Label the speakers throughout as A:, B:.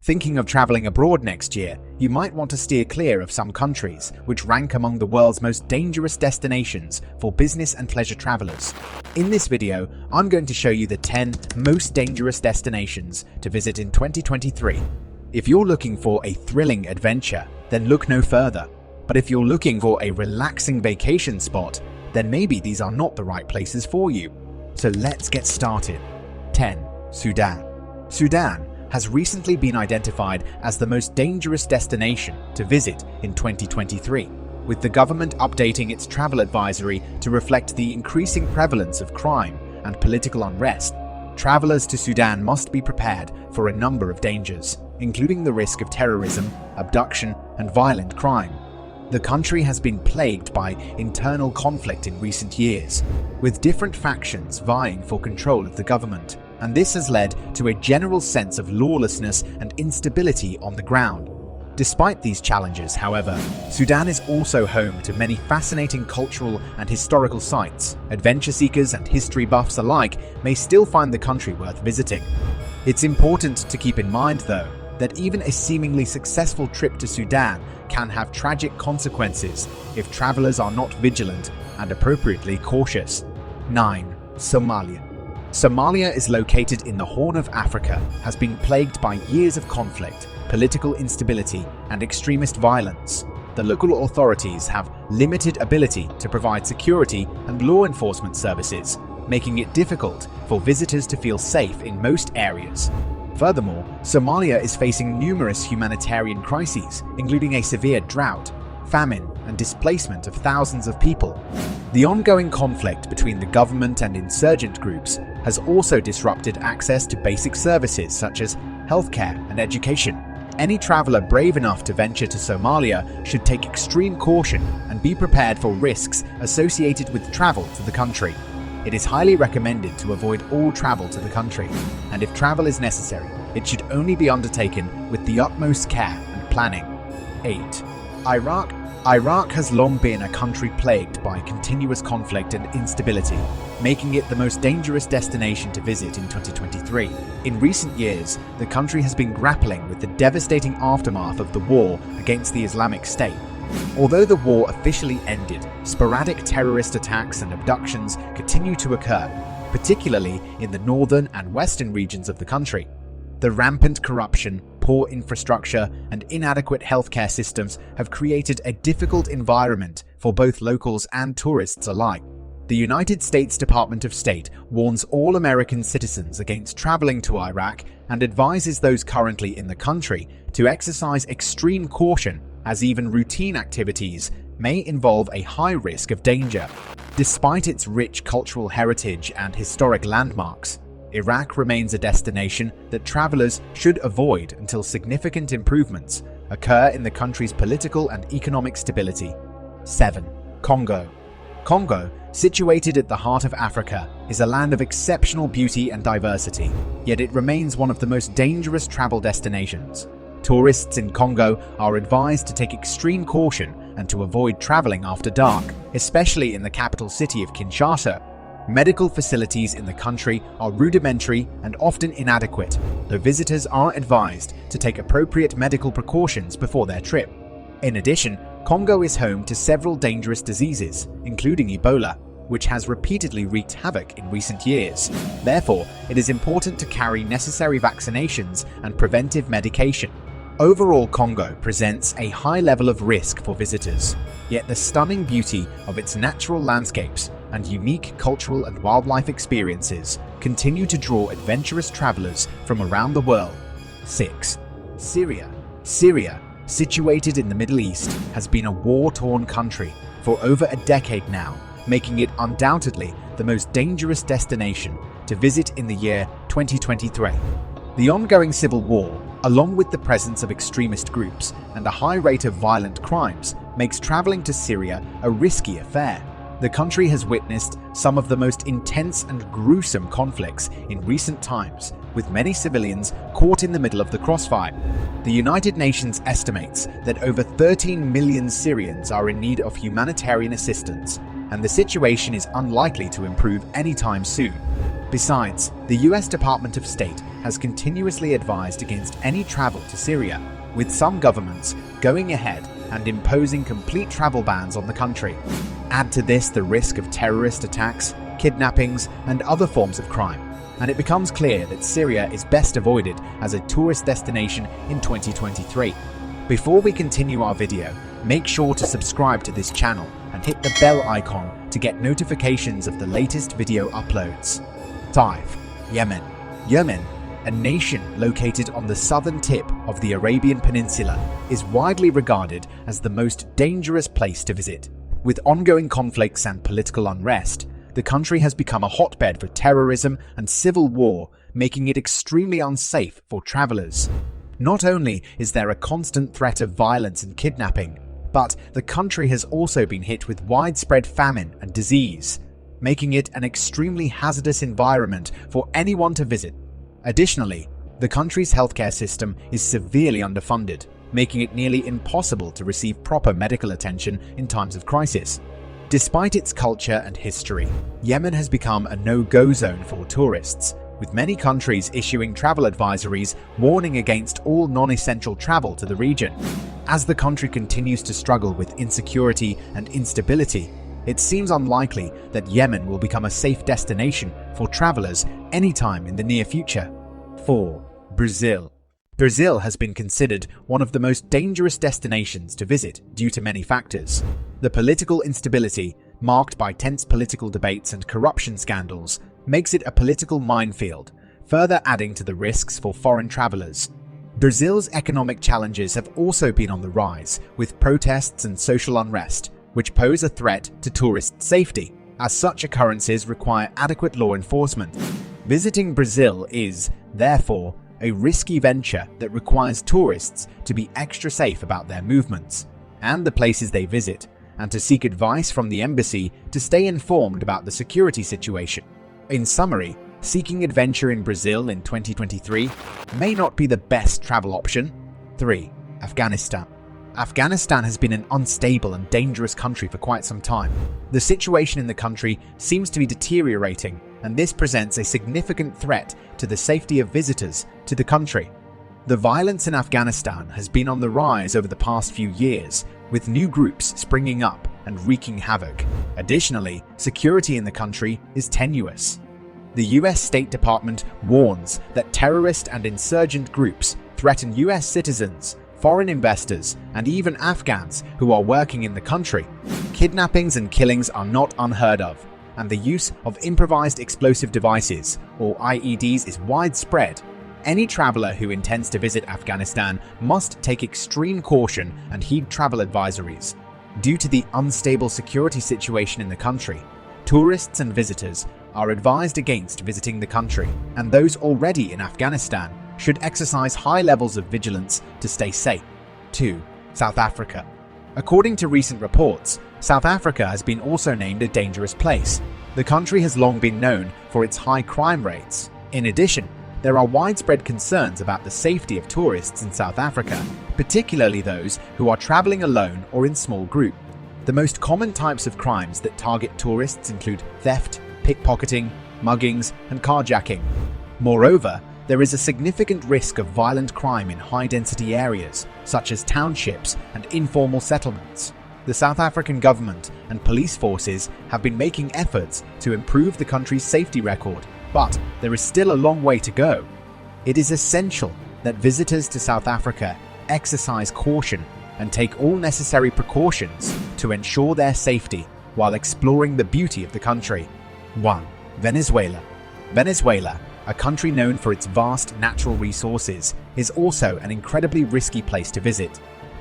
A: Thinking of traveling abroad next year, you might want to steer clear of some countries which rank among the world's most dangerous destinations for business and pleasure travelers. In this video, I'm going to show you the 10 most dangerous destinations to visit in 2023. If you're looking for a thrilling adventure, then look no further. But if you're looking for a relaxing vacation spot, then maybe these are not the right places for you. So let's get started. 10. Sudan. Sudan has recently been identified as the most dangerous destination to visit in 2023, with the government updating its travel advisory to reflect the increasing prevalence of crime and political unrest. Travelers to Sudan must be prepared for a number of dangers, including the risk of terrorism, abduction, and violent crime. The country has been plagued by internal conflict in recent years, with different factions vying for control of the government, and this has led to a general sense of lawlessness and instability on the ground. Despite these challenges, however, Sudan is also home to many fascinating cultural and historical sites. Adventure seekers and history buffs alike may still find the country worth visiting. It's important to keep in mind, though, that even a seemingly successful trip to Sudan can have tragic consequences if travelers are not vigilant and appropriately cautious. 9. Somalia. Somalia is located in the Horn of Africa, has been plagued by years of conflict, political instability, and extremist violence. The local authorities have limited ability to provide security and law enforcement services, making it difficult for visitors to feel safe in most areas. Furthermore, Somalia is facing numerous humanitarian crises, including a severe drought, famine, and displacement of thousands of people. The ongoing conflict between the government and insurgent groups has also disrupted access to basic services such as healthcare and education. Any traveler brave enough to venture to Somalia should take extreme caution and be prepared for risks associated with travel to the country. It is highly recommended to avoid all travel to the country, and if travel is necessary, it should only be undertaken with the utmost care and planning. 8. Iraq. Iraq has long been a country plagued by continuous conflict and instability, making it the most dangerous destination to visit in 2023. In recent years, the country has been grappling with the devastating aftermath of the war against the Islamic State. Although the war officially ended, sporadic terrorist attacks and abductions continue to occur, particularly in the northern and western regions of the country. The rampant corruption, poor infrastructure, and inadequate healthcare systems have created a difficult environment for both locals and tourists alike. The United States Department of State warns all American citizens against traveling to Iraq and advises those currently in the country to exercise extreme caution, as even routine activities may involve a high risk of danger. Despite its rich cultural heritage and historic landmarks, Iraq remains a destination that travelers should avoid until significant improvements occur in the country's political and economic stability. 7. Congo. Congo, situated at the heart of Africa, is a land of exceptional beauty and diversity, yet it remains one of the most dangerous travel destinations. Tourists in Congo are advised to take extreme caution and to avoid traveling after dark, especially in the capital city of Kinshasa. Medical facilities in the country are rudimentary and often inadequate, though visitors are advised to take appropriate medical precautions before their trip. In addition, Congo is home to several dangerous diseases, including Ebola, which has repeatedly wreaked havoc in recent years. Therefore, it is important to carry necessary vaccinations and preventive medication. Overall, Congo presents a high level of risk for visitors, yet the stunning beauty of its natural landscapes and unique cultural and wildlife experiences continue to draw adventurous travelers from around the world. 6. Syria. Syria, situated in the Middle East, has been a war-torn country for over a decade now, making it undoubtedly the most dangerous destination to visit in the year 2023. The ongoing civil war, along with the presence of extremist groups and a high rate of violent crimes, makes traveling to Syria a risky affair. The country has witnessed some of the most intense and gruesome conflicts in recent times, with many civilians caught in the middle of the crossfire. The United Nations estimates that over 13 million Syrians are in need of humanitarian assistance, and the situation is unlikely to improve anytime soon. Besides, the US Department of State has continuously advised against any travel to Syria, with some governments going ahead and imposing complete travel bans on the country. Add to this the risk of terrorist attacks, kidnappings, and other forms of crime, and it becomes clear that Syria is best avoided as a tourist destination in 2023. Before we continue our video, make sure to subscribe to this channel and hit the bell icon to get notifications of the latest video uploads. 5. Yemen. Yemen, a nation located on the southern tip of the Arabian Peninsula, is widely regarded as the most dangerous place to visit. With ongoing conflicts and political unrest, the country has become a hotbed for terrorism and civil war, making it extremely unsafe for travelers. Not only is there a constant threat of violence and kidnapping, but the country has also been hit with widespread famine and disease, making it an extremely hazardous environment for anyone to visit. Additionally, the country's healthcare system is severely underfunded, making it nearly impossible to receive proper medical attention in times of crisis. Despite its culture and history, Yemen has become a no-go zone for tourists, with many countries issuing travel advisories warning against all non-essential travel to the region. As the country continues to struggle with insecurity and instability, it seems unlikely that Yemen will become a safe destination for travelers anytime in the near future. 4. Brazil. Brazil has been considered one of the most dangerous destinations to visit due to many factors. The political instability, marked by tense political debates and corruption scandals, makes it a political minefield, further adding to the risks for foreign travelers. Brazil's economic challenges have also been on the rise, with protests and social unrest, which pose a threat to tourist safety, as such occurrences require adequate law enforcement. Visiting Brazil is, therefore, a risky venture that requires tourists to be extra safe about their movements and the places they visit, and to seek advice from the embassy to stay informed about the security situation. In summary, seeking adventure in Brazil in 2023 may not be the best travel option. 3. Afghanistan. Afghanistan has been an unstable and dangerous country for quite some time. The situation in the country seems to be deteriorating, and this presents a significant threat to the safety of visitors to the country. The violence in Afghanistan has been on the rise over the past few years, with new groups springing up and wreaking havoc. Additionally, security in the country is tenuous. The US State Department warns that terrorist and insurgent groups threaten US citizens, foreign investors, and even Afghans who are working in the country. Kidnappings and killings are not unheard of, and the use of improvised explosive devices, or IEDs, is widespread. Any traveler who intends to visit Afghanistan must take extreme caution and heed travel advisories. Due to the unstable security situation in the country, tourists and visitors are advised against visiting the country, and those already in Afghanistan should exercise high levels of vigilance to stay safe. 2. South Africa. According to recent reports, South Africa has been also named a dangerous place. The country has long been known for its high crime rates. In addition, there are widespread concerns about the safety of tourists in South Africa, particularly those who are traveling alone or in small groups. The most common types of crimes that target tourists include theft, pickpocketing, muggings, and carjacking. Moreover, there is a significant risk of violent crime in high-density areas, such as townships and informal settlements. The South African government and police forces have been making efforts to improve the country's safety record, but there is still a long way to go. It is essential that visitors to South Africa exercise caution and take all necessary precautions to ensure their safety while exploring the beauty of the country. 1. Venezuela. Venezuela, a country known for its vast natural resources, is also an incredibly risky place to visit.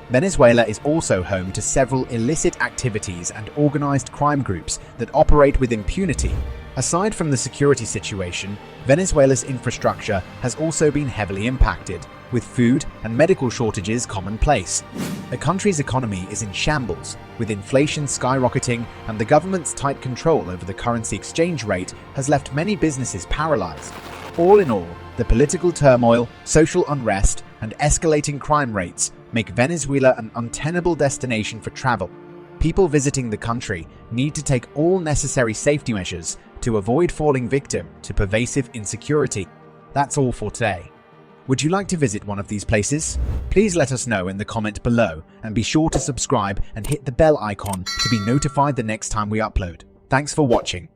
A: Venezuela is also home to several illicit activities and organized crime groups that operate with impunity. Aside from the security situation, Venezuela's infrastructure has also been heavily impacted, with food and medical shortages commonplace. The country's economy is in shambles, with inflation skyrocketing, and the government's tight control over the currency exchange rate has left many businesses paralyzed. All in all, the political turmoil, social unrest, and escalating crime rates make Venezuela an untenable destination for travel. People visiting the country need to take all necessary safety measures to avoid falling victim to pervasive insecurity. That's all for today. Would you like to visit one of these places? Please let us know in the comment below, and be sure to subscribe and hit the bell icon to be notified the next time we upload. Thanks for watching.